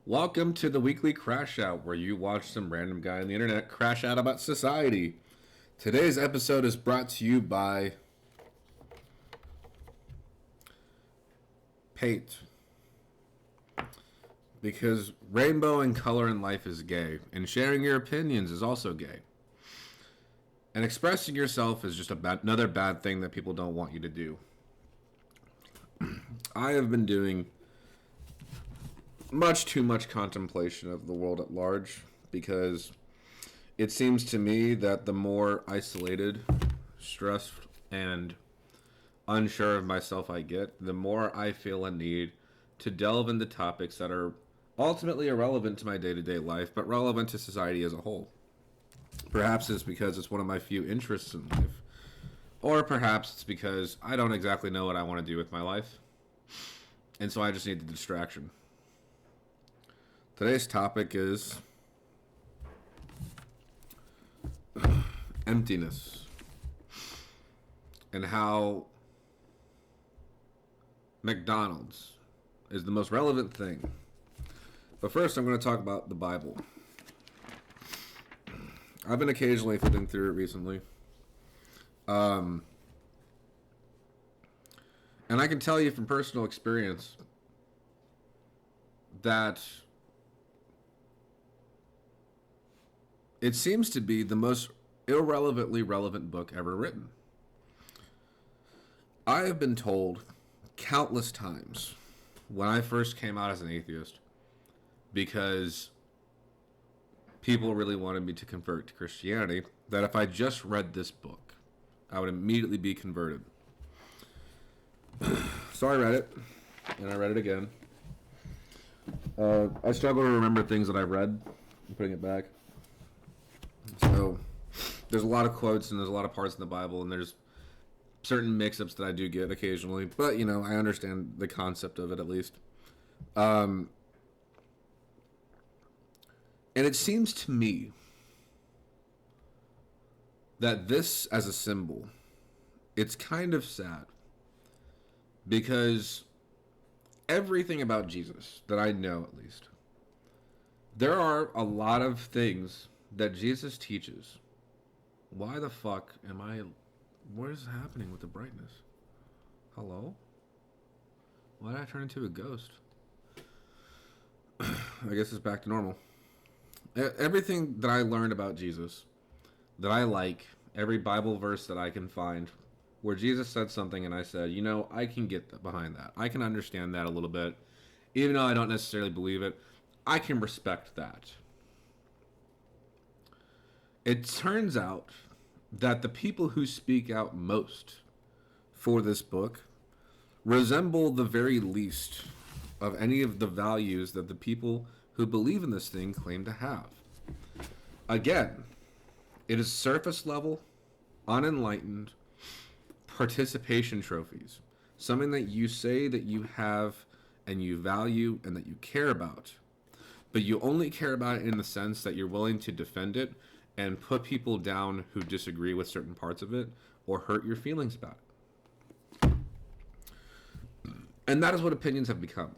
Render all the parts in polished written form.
Welcome to the weekly crash out where you watch some random guy on the internet crash out about society. Today's episode is brought to you by Paint. Because rainbow and color in life is gay, and sharing your opinions is also gay. And expressing yourself is just another bad thing that people don't want you to do. I have been doing much too much contemplation of the world at large because it seems to me that the more isolated, stressed, and unsure of myself I get, the more I feel a need to delve into topics that are ultimately irrelevant to my day-to-day life, but relevant to society as a whole. Perhaps it's because it's one of my few interests in life, or perhaps it's because I don't exactly know what I want to do with my life, and so I just need the distraction. Today's topic is emptiness and how McDonald's is the most relevant thing. But first, I'm going to talk about the Bible. I've been occasionally flipping through it recently. And I can tell you from personal experience that it seems to be the most irrelevantly relevant book ever written. I have been told countless times when I first came out as an atheist, because people really wanted me to convert to Christianity, that if I just read this book, I would immediately be converted. So I read it, and I read it again. I struggle to remember things that I've read. I'm putting it back. So there's a lot of quotes and there's a lot of parts in the Bible, and there's certain mix-ups that I do get occasionally, but I understand the concept of it at least. And it seems to me that this as a symbol, it's kind of sad, because everything about Jesus that I know, at least, there are a lot of things that Jesus teaches. Why the fuck am I... What is happening with the brightness? Hello? Why did I turn into a ghost? I guess it's back to normal. Everything that I learned about Jesus, that I like, every Bible verse that I can find, where Jesus said something and I said, I can get behind that. I can understand that a little bit. Even though I don't necessarily believe it, I can respect that. It turns out that the people who speak out most for this book resemble the very least of any of the values that the people who believe in this thing claim to have. Again, it is surface level, unenlightened participation trophies. Something that you say that you have and you value and that you care about. But you only care about it in the sense that you're willing to defend it and put people down who disagree with certain parts of it or hurt your feelings about it. And that is what opinions have become.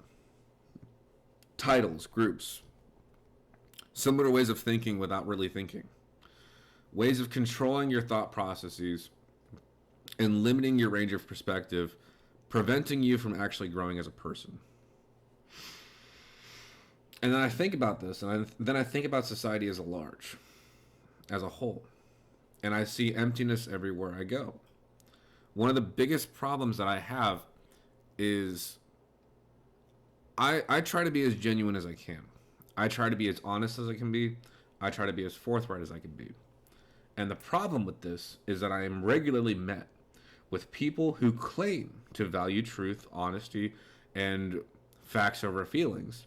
Titles, groups, similar ways of thinking without really thinking, ways of controlling your thought processes and limiting your range of perspective, preventing you from actually growing as a person. And then I think about this, and then I think about society as a large, as a whole, and I see emptiness everywhere I go. One of the biggest problems that I have is I try to be as genuine as I can. I try to be as honest as I can be. I try to be as forthright as I can be. And the problem with this is that I am regularly met with people who claim to value truth, honesty, and facts over feelings,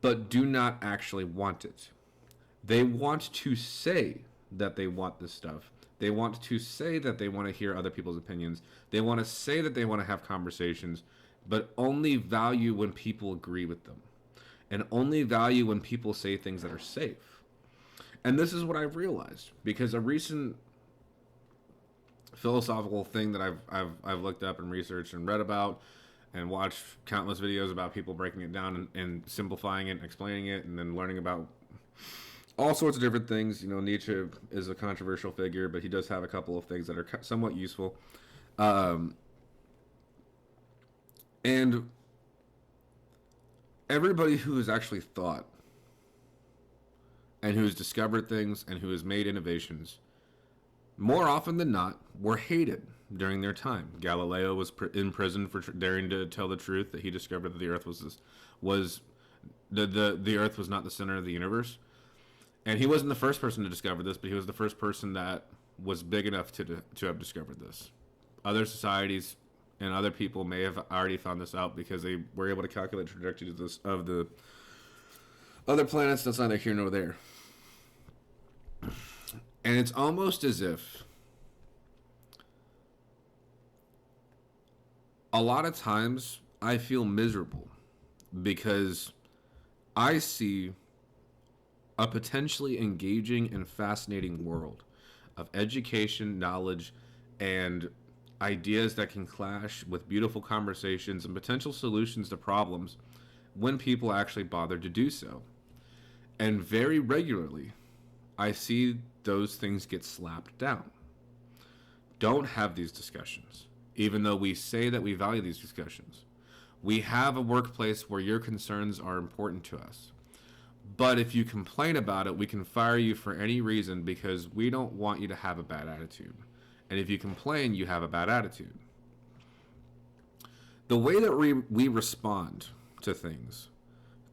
but do not actually want it. They want to say that they want this stuff. They want to say that they want to hear other people's opinions. They want to say that they want to have conversations, but only value when people agree with them, and only value when people say things that are safe. And this is what I've realized, because a recent philosophical thing that I've looked up and researched and read about and watch countless videos about people breaking it down and simplifying it and explaining it, and then learning about all sorts of different things. You know, Nietzsche is a controversial figure, but he does have a couple of things that are somewhat useful. And everybody who has actually thought and who has discovered things and who has made innovations, more often than not, were hated during their time. Galileo was in prison for daring to tell the truth that he discovered that the Earth the Earth was not the center of the universe. And he wasn't the first person to discover this, but he was the first person that was big enough to have discovered this. Other societies and other people may have already found this out because they were able to calculate trajectories of the other planets. That's neither here nor there. And it's almost as if a lot of times I feel miserable because I see a potentially engaging and fascinating world of education, knowledge, and ideas that can clash with beautiful conversations and potential solutions to problems when people actually bother to do so. And very regularly, I see those things get slapped down. Don't have these discussions, even though we say that we value these discussions. We have a workplace where your concerns are important to us. But if you complain about it, we can fire you for any reason because we don't want you to have a bad attitude. And if you complain, you have a bad attitude. The way that we respond to things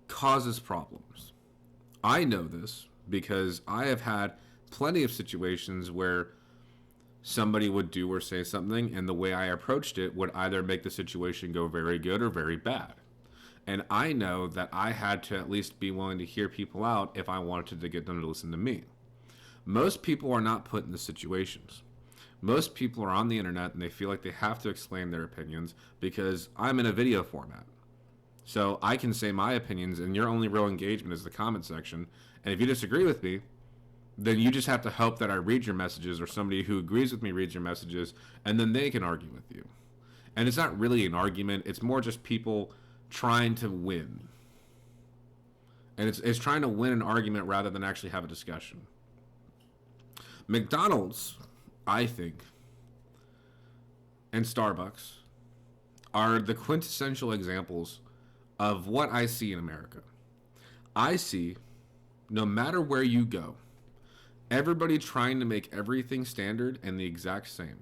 causes problems. I know this because I have had plenty of situations where somebody would do or say something, and the way I approached it would either make the situation go very good or very bad. And I know that I had to at least be willing to hear people out if I wanted to get them to listen to me. Most people are not put in the situations. Most people are on the internet and they feel like they have to explain their opinions because I'm in a video format. So I can say my opinions and your only real engagement is the comment section. And if you disagree with me, then you just have to hope that I read your messages or somebody who agrees with me reads your messages, and then they can argue with you. And it's not really an argument. It's more just people trying to win. And it's trying to win an argument rather than actually have a discussion. McDonald's, I think, and Starbucks are the quintessential examples of what I see in America. I see, no matter where you go, everybody trying to make everything standard and the exact same,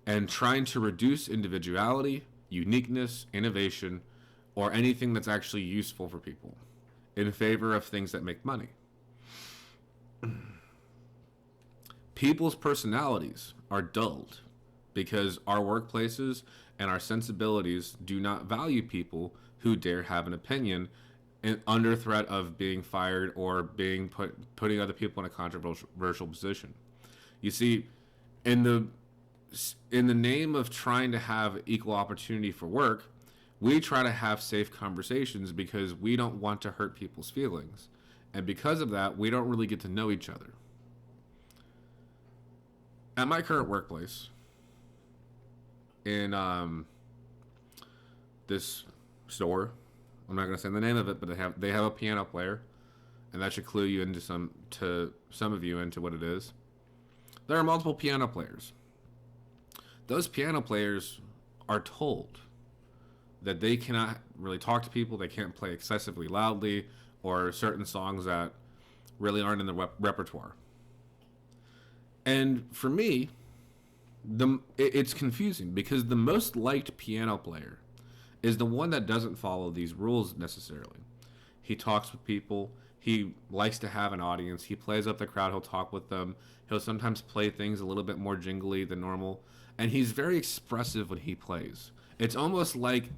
and trying to reduce individuality, uniqueness, innovation, or anything that's actually useful for people in favor of things that make money. People's personalities are dulled because our workplaces and our sensibilities do not value people who dare have an opinion under threat of being fired or putting other people in a controversial position. You see, in the name of trying to have equal opportunity for work, we try to have safe conversations because we don't want to hurt people's feelings. And because of that, we don't really get to know each other. At my current workplace, in this store, I'm not going to say the name of it, but they have a piano player, and that should clue you into some of you into what it is. There are multiple piano players. Those piano players are told that they cannot really talk to people, they can't play excessively loudly, or certain songs that really aren't in the repertoire. And for me, it's confusing because the most liked piano player is the one that doesn't follow these rules necessarily. He talks with people. He likes to have an audience. He plays up the crowd. He'll talk with them. He'll sometimes play things a little bit more jingly than normal. And he's very expressive when he plays. It's almost like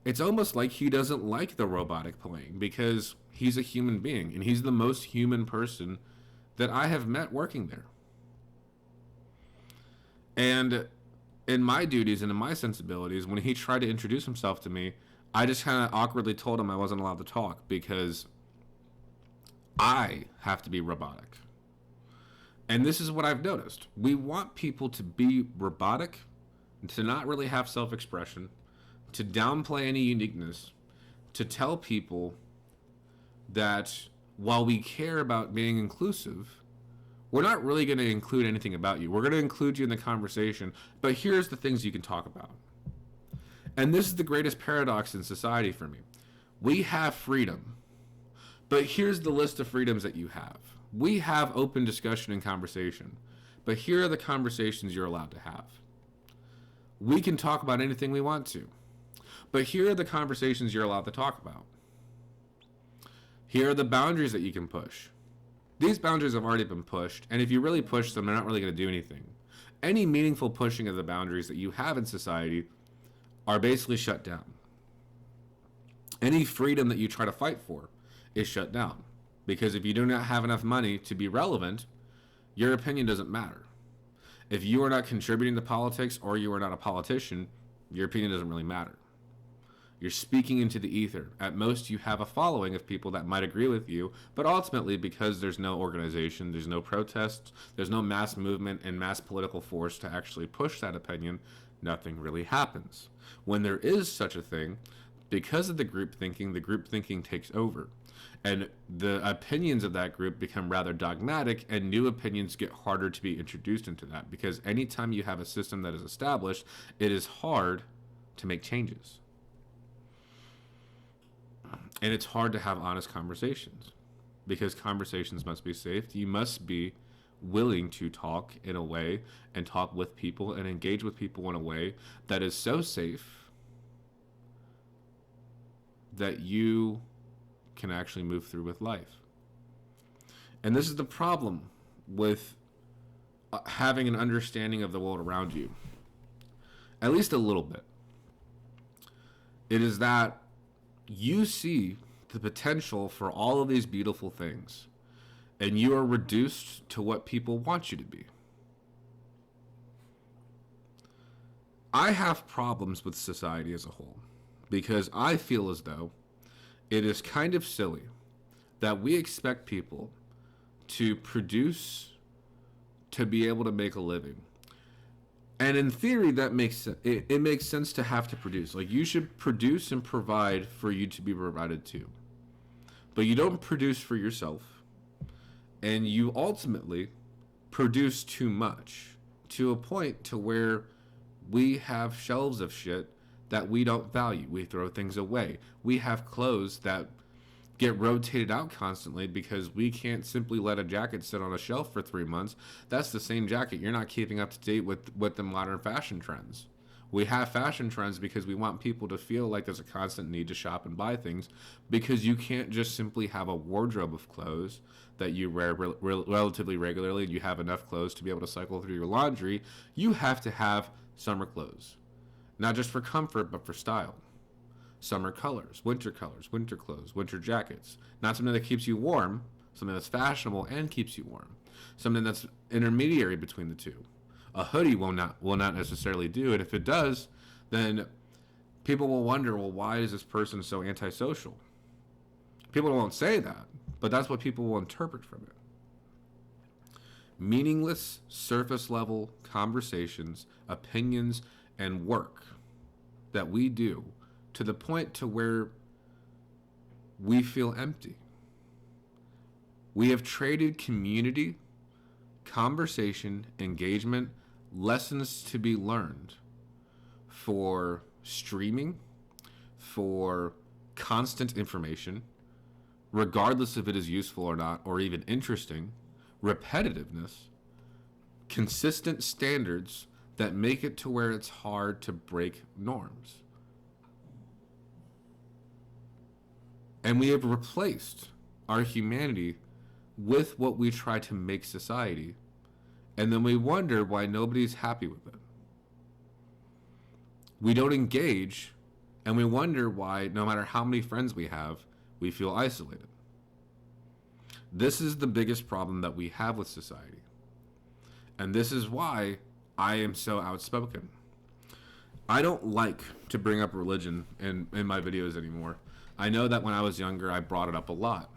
he doesn't like the robotic playing because he's a human being. And he's the most human person that I have met working there. And in my duties and in my sensibilities, when he tried to introduce himself to me, I just kind of awkwardly told him I wasn't allowed to talk because I have to be robotic. And this is what I've noticed. We want people to be robotic, to not really have self-expression, to downplay any uniqueness, to tell people that while we care about being inclusive, we're not really going to include anything about you. We're going to include you in the conversation, but here's the things you can talk about. And this is the greatest paradox in society for me. We have freedom, but here's the list of freedoms that you have. We have open discussion and conversation, but here are the conversations you're allowed to have. We can talk about anything we want to, but here are the conversations you're allowed to talk about. Here are the boundaries that you can push. These boundaries have already been pushed, and if you really push them, they're not really going to do anything. Any meaningful pushing of the boundaries that you have in society are basically shut down. Any freedom that you try to fight for is shut down. Because if you do not have enough money to be relevant, your opinion doesn't matter. If you are not contributing to politics or you are not a politician, your opinion doesn't really matter. You're speaking into the ether. At most, you have a following of people that might agree with you, but ultimately, because there's no organization, there's no protests, there's no mass movement and mass political force to actually push that opinion, nothing really happens. When there is such a thing, because of the group thinking takes over. And the opinions of that group become rather dogmatic, and new opinions get harder to be introduced into that. Because anytime you have a system that is established, it is hard to make changes. And it's hard to have honest conversations. Because conversations must be safe. You must be willing to talk in a way and talk with people and engage with people in a way that is so safe that you can actually move through with life. And this is the problem with having an understanding of the world around you, at least a little bit. It is that you see the potential for all of these beautiful things, and you are reduced to what people want you to be. I have problems with society as a whole, because I feel as though it is kind of silly that we expect people to produce to be able to make a living. And in theory, that makes sense. It makes sense to have to produce. Like, you should produce and provide for you to be provided to. But you don't produce for yourself. And you ultimately produce too much to a point to where we have shelves of shit that we don't value. We throw things away. We have clothes that get rotated out constantly because we can't simply let a jacket sit on a shelf for 3 months. That's the same jacket. You're not keeping up to date with the modern fashion trends. We have fashion trends because we want people to feel like there's a constant need to shop and buy things, because you can't just simply have a wardrobe of clothes that you wear relatively regularly and you have enough clothes to be able to cycle through your laundry. You have to have summer clothes. Not just for comfort, but for style. Summer colors, winter clothes, winter jackets. Not something that keeps you warm, something that's fashionable and keeps you warm. Something that's intermediary between the two. A hoodie will not necessarily do it. If it does, then people will wonder, well, why is this person so antisocial? People won't say that, but that's what people will interpret from it. Meaningless, surface level conversations, opinions, and work that we do to the point to where we feel empty. We have traded community, conversation, engagement, lessons to be learned for streaming, for constant information, regardless if it is useful or not, or even interesting, repetitiveness, consistent standards that make it to where it's hard to break norms. And we have replaced our humanity with what we try to make society, and then we wonder why nobody's happy with it. We don't engage, and we wonder why, no matter how many friends we have, we feel isolated. This is the biggest problem that we have with society. And this is why I am so outspoken. I don't like to bring up religion in my videos anymore. I know that when I was younger, I brought it up a lot.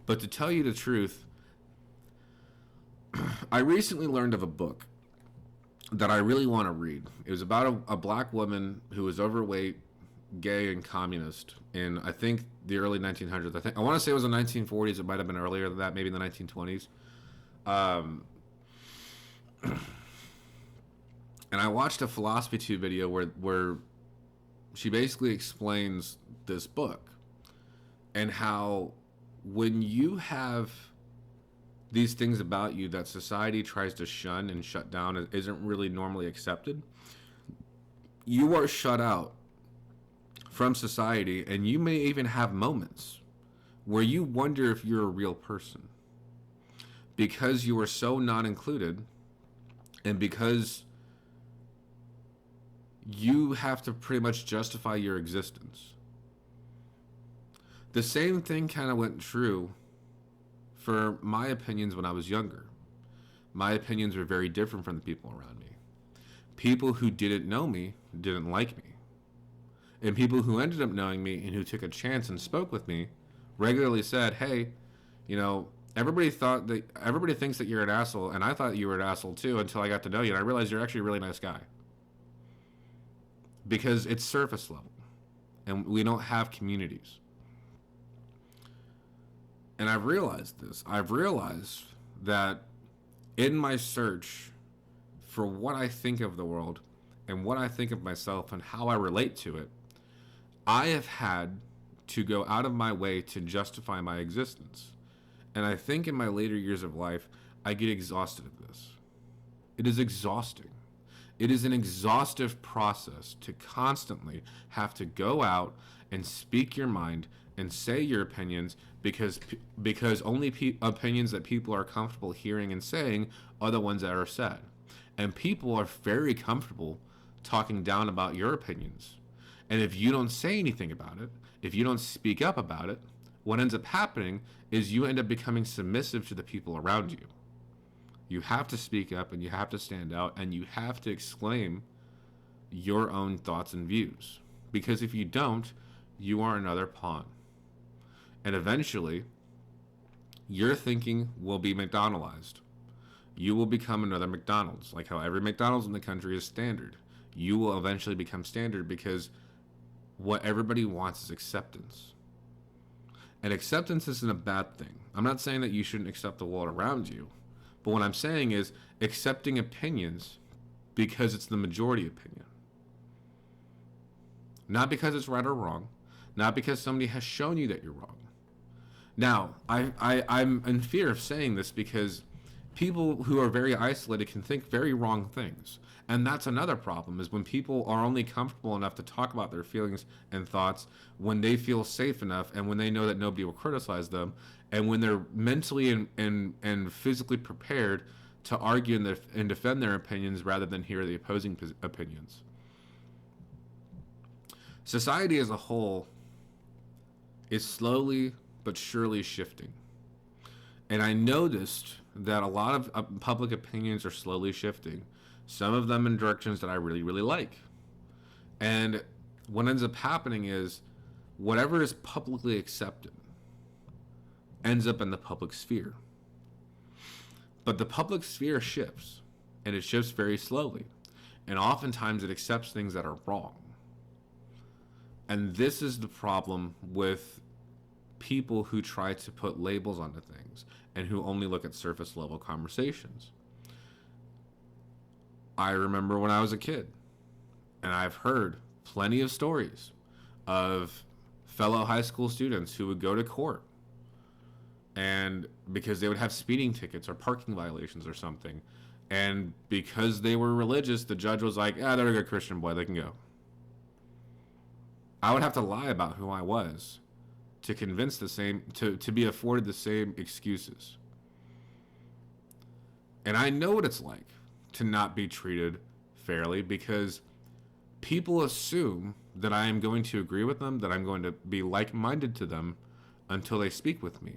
But to tell you the truth, I recently learned of a book that I really want to read. It was about a black woman who was overweight, gay and communist in, I think, the early 1900s. I want to say it was the 1940s. It might have been earlier than that, maybe in the 1920s. Um, and I watched a Philosophy Tube video where she basically explains this book and how when you have these things about you that society tries to shun and shut down and isn't really normally accepted, you are shut out from society, and you may even have moments where you wonder if you're a real person because you are so not included, and because you have to pretty much justify your existence. The same thing kind of went true for my opinions when I was younger. My opinions were very different from the people around me. People who didn't know me didn't like me. And people who ended up knowing me and who took a chance and spoke with me regularly said, hey, everybody thinks that you're an asshole, and I thought you were an asshole too until I got to know you, and I realized you're actually a really nice guy. Because it's surface level, and we don't have communities. And I've realized this. I've realized that in my search for what I think of the world and what I think of myself and how I relate to it, I have had to go out of my way to justify my existence. And I think in my later years of life, I get exhausted of this. It is exhausting. It is an exhaustive process to constantly have to go out and speak your mind and say your opinions because only opinions that people are comfortable hearing and saying are the ones that are said. And people are very comfortable talking down about your opinions. And if you don't say anything about it, if you don't speak up about it, what ends up happening is you end up becoming submissive to the people around you. You have to speak up, and you have to stand out, and you have to exclaim your own thoughts and views. Because if you don't, you are another pawn. And eventually, your thinking will be McDonaldized. You will become another McDonald's. Like how every McDonald's in the country is standard. You will eventually become standard because what everybody wants is acceptance. And acceptance isn't a bad thing. I'm not saying that you shouldn't accept the world around you. But what I'm saying is accepting opinions because it's the majority opinion. Not because it's right or wrong. Not because somebody has shown you that you're wrong. Now, I'm in fear of saying this because people who are very isolated can think very wrong things. And that's another problem, is when people are only comfortable enough to talk about their feelings and thoughts when they feel safe enough and when they know that nobody will criticize them, and when they're mentally and physically prepared to argue and defend their opinions rather than hear the opposing opinions. Society as a whole is slowly but surely shifting. And I noticed that a lot of public opinions are slowly shifting. Some of them in directions that I really, really like. And what ends up happening is whatever is publicly accepted ends up in the public sphere. But the public sphere shifts, and it shifts very slowly. And oftentimes it accepts things that are wrong. And this is the problem with people who try to put labels onto things and who only look at surface level conversations. I remember when I was a kid, and I've heard plenty of stories of fellow high school students who would go to court and because they would have speeding tickets or parking violations or something, and because they were religious, the judge was like, they're a good Christian boy, they can go. I would have to lie about who I was to convince to be afforded the same excuses. And I know what it's like to not be treated fairly because people assume that I am going to agree with them, that I'm going to be like-minded to them until they speak with me.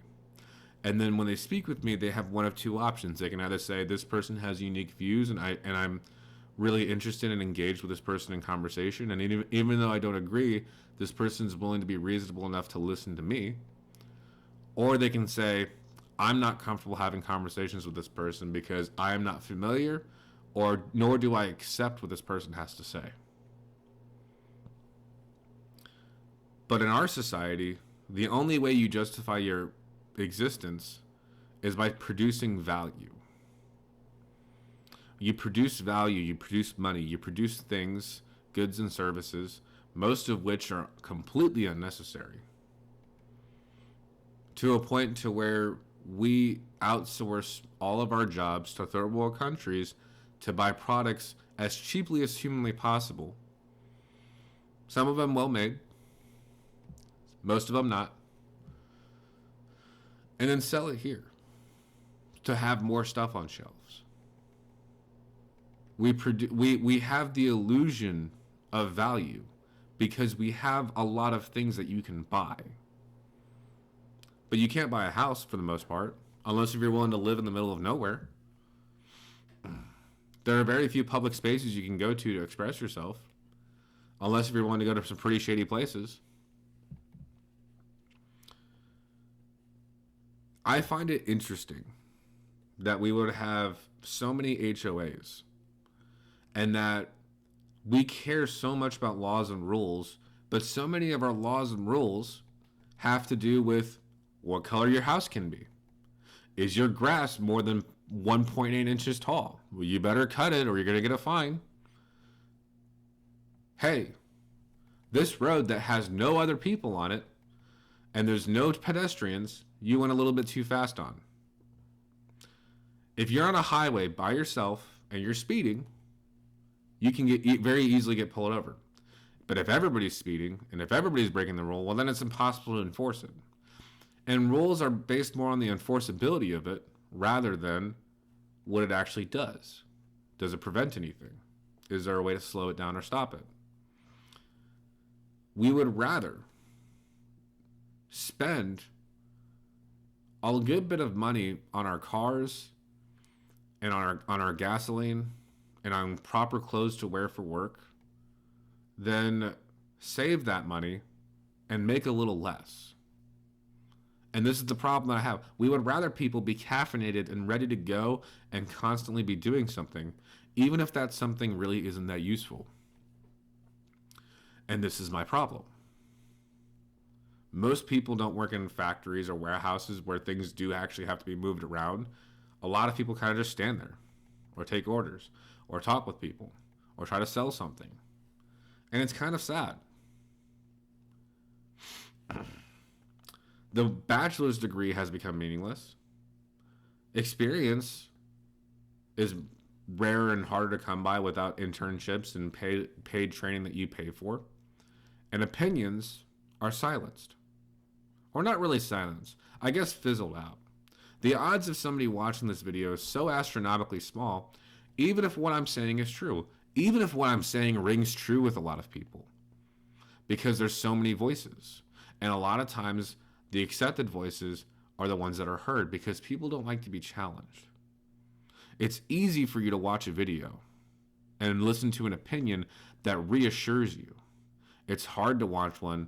And then when they speak with me, they have one of two options. They can either say, this person has unique views and I'm really interested and engaged with this person in conversation, and even though I don't agree, this person's willing to be reasonable enough to listen to me. Or they can say, I'm not comfortable having conversations with this person because I am not familiar, or nor do I accept what this person has to say. But in our society, the only way you justify your existence is by producing value. You produce value, you produce money, you produce things, goods and services, most of which are completely unnecessary. To a point to where we outsource all of our jobs to third world countries to buy products as cheaply as humanly possible. Some of them well made, most of them not. And then sell it here to have more stuff on shelves. We have the illusion of value because we have a lot of things that you can buy. But you can't buy a house for the most part, unless if you're willing to live in the middle of nowhere. There are very few public spaces you can go to express yourself, unless if you're willing to go to some pretty shady places. I find it interesting that we would have so many HOAs and that we care so much about laws and rules, but so many of our laws and rules have to do with what color your house can be. Is your grass more than 1.8 inches tall? Well, you better cut it or you're going to get a fine. Hey, this road that has no other people on it and there's no pedestrians, you went a little bit too fast on. If you're on a highway by yourself and you're speeding, you can very easily get pulled over. But if everybody's speeding and if everybody's breaking the rule, well, then it's impossible to enforce it. And rules are based more on the enforceability of it rather than what it actually does. Does it prevent anything? Is there a way to slow it down or stop it? We would rather spend a good bit of money on our cars and on our gasoline and on proper clothes to wear for work than save that money and make a little less. And this is the problem that I have. We would rather people be caffeinated and ready to go and constantly be doing something, even if that something really isn't that useful. And this is my problem. Most people don't work in factories or warehouses where things do actually have to be moved around. A lot of people kind of just stand there or take orders or talk with people or try to sell something. And it's kind of sad. The bachelor's degree has become meaningless. Experience is rare and harder to come by without internships and paid training that you pay for. And opinions are silenced. Or not really silenced. I guess fizzled out. The odds of somebody watching this video is so astronomically small, even if what I'm saying is true. Even if what I'm saying rings true with a lot of people. Because there's so many voices. And a lot of times, the accepted voices are the ones that are heard because people don't like to be challenged. It's easy for you to watch a video and listen to an opinion that reassures you. It's hard to watch one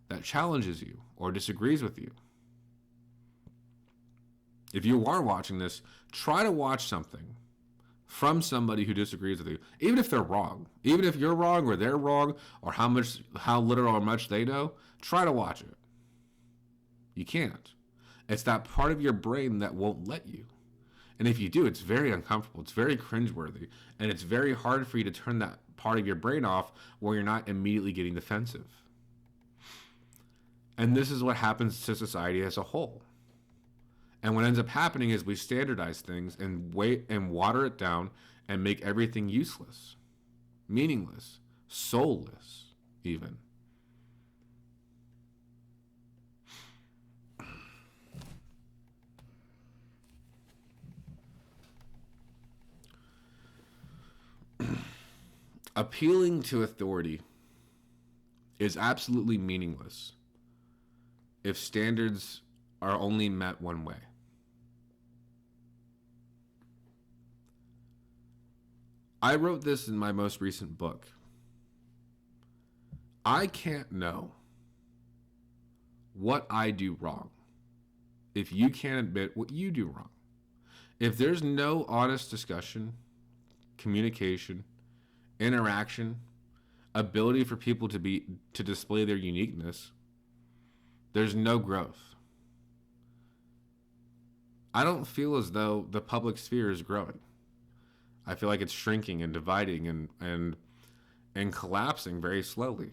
that challenges you or disagrees with you. If you are watching this, try to watch something from somebody who disagrees with you, even if they're wrong. Even if you're wrong or they're wrong or how little or much they know, try to watch it. You can't. It's that part of your brain that won't let you. And if you do, it's very uncomfortable. It's very cringeworthy. And it's very hard for you to turn that part of your brain off where you're not immediately getting defensive. And this is what happens to society as a whole. And what ends up happening is we standardize things and water it down and make everything useless, meaningless, soulless, even. Appealing to authority is absolutely meaningless if standards are only met one way. I wrote this in my most recent book. I can't know what I do wrong if you can't admit what you do wrong. If there's no honest discussion, communication, interaction, ability for people to display their uniqueness, There's no growth. I don't feel as though the public sphere is growing. I feel like it's shrinking and dividing and collapsing very slowly.